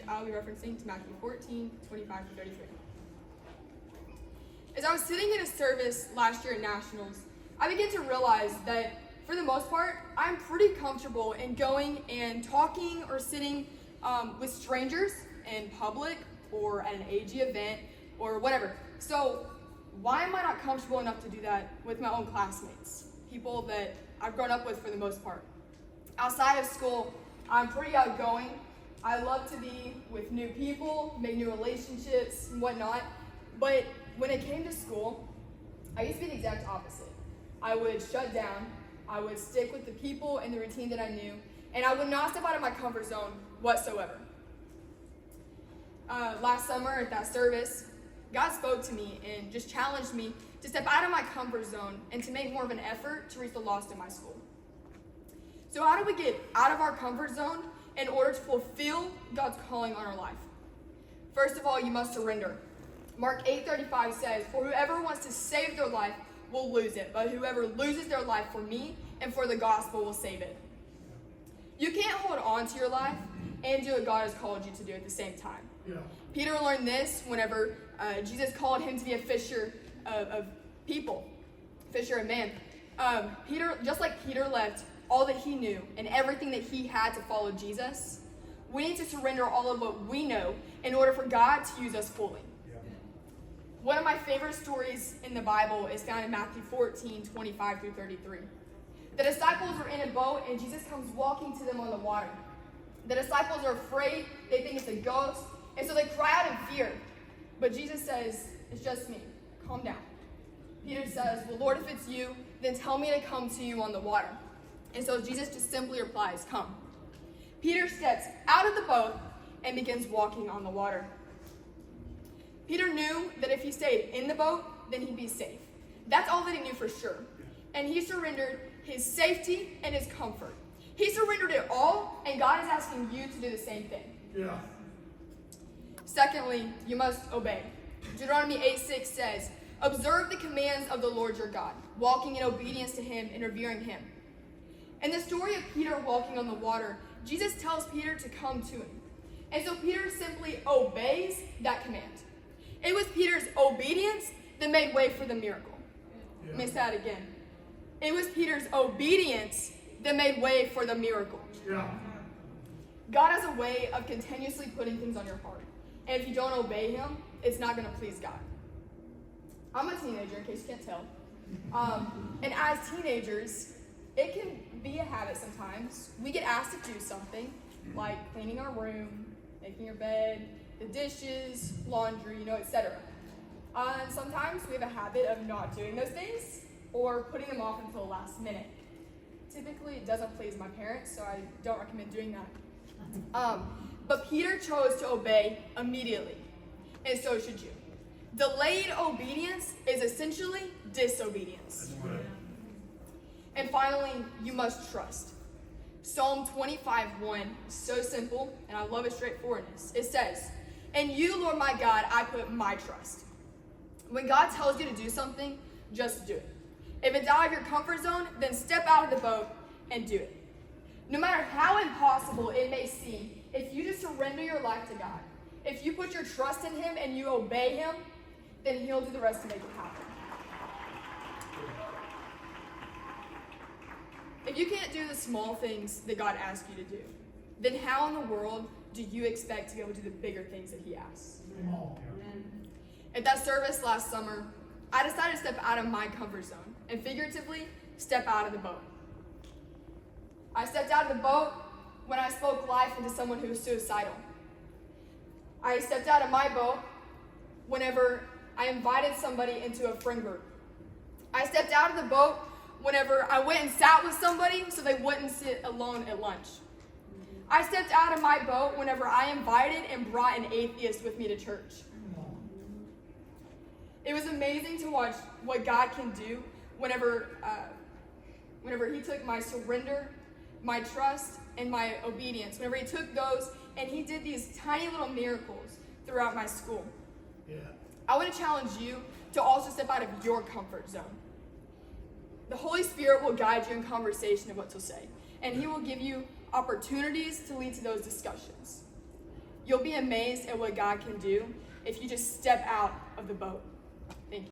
and I'll be referencing to Matthew 14, 25 to 33. As I was sitting in a service last year at Nationals, I began to realize that, for the most part, I'm pretty comfortable in going and talking or sitting with strangers in public or at an AG event or whatever. So why am I not comfortable enough to do that with my own classmates, people that I've grown up with for the most part? Outside of school, I'm pretty outgoing. I love to be with new people, make new relationships and whatnot. But when it came to school, I used to be the exact opposite. I would shut down, I would stick with the people and the routine that I knew, and I would not step out of my comfort zone whatsoever. Last summer at that service, God spoke to me and just challenged me to step out of my comfort zone and to make more of an effort to reach the lost in my school. So how do we get out of our comfort zone in order to fulfill God's calling on our life? First of all, you must surrender. Mark 8:35 says, "For whoever wants to save their life will lose it, but whoever loses their life for me and for the gospel will save it." You can't hold on to your life and do what God has called you to do at the same time. Yeah. Peter learned this whenever Jesus called him to be a fisher of people, fisher of men. Peter, just like Peter left all that he knew and everything that he had to follow Jesus, we need to surrender all of what we know in order for God to use us fully. Yeah. One of my favorite stories in the Bible is found in Matthew 14, 25 through 33. The disciples are in a boat and Jesus comes walking to them on the water. The disciples are afraid, they think it's a ghost, and so they cry out in fear. But Jesus says, "It's just me, calm down." Peter says, "Well, Lord, if it's you, then tell me to come to you on the water." And so Jesus just simply replies, "Come." Peter steps out of the boat and begins walking on the water. Peter knew that if he stayed in the boat, then he'd be safe. That's all that he knew for sure. And he surrendered his safety and his comfort. He surrendered it all, and God is asking you to do the same thing. Yeah. Secondly, you must obey. Deuteronomy 8:6 says, "Observe the commands of the Lord your God, walking in obedience to him and revering him." In the story of Peter walking on the water, Jesus tells Peter to come to him. And so Peter simply obeys that command. It was Peter's obedience that made way for the miracle. Yeah. Let me say that again. It was Peter's obedience that made way for the miracle. Yeah. God has a way of continuously putting things on your heart. And if you don't obey him, it's not going to please God. I'm a teenager, in case you can't tell. And as teenagers, it can be a habit sometimes. We get asked to do something, like cleaning our room, making your bed, the dishes, laundry, etc. And sometimes we have a habit of not doing those things or putting them off until the last minute. Typically, it doesn't please my parents, so I don't recommend doing that. But Peter chose to obey immediately, and so should you. Delayed obedience is essentially disobedience. And finally, you must trust. Psalm 25:1 is so simple, and I love its straightforwardness. It says, "In you, Lord my God, I put my trust." When God tells you to do something, just do it. If it's out of your comfort zone, then step out of the boat and do it. No matter how impossible it may seem, if you just surrender your life to God, if you put your trust in him and you obey him, then he'll do the rest to make it happen. If you can't do the small things that God asks you to do, then how in the world do you expect to be able to do the bigger things that he asks? Amen. At that service last summer, I decided to step out of my comfort zone and figuratively step out of the boat. I stepped out of the boat when I spoke life into someone who was suicidal. I stepped out of my boat whenever I invited somebody into a friend group. I stepped out of the boat whenever I went and sat with somebody so they wouldn't sit alone at lunch. I stepped out of my boat whenever I invited and brought an atheist with me to church. It was amazing to watch what God can do whenever he took my surrender, my trust, and my obedience. Whenever he took those and he did these tiny little miracles throughout my school. Yeah. I want to challenge you to also step out of your comfort zone. The Holy Spirit will guide you in conversation of what to say, and he will give you opportunities to lead to those discussions. You'll be amazed at what God can do if you just step out of the boat.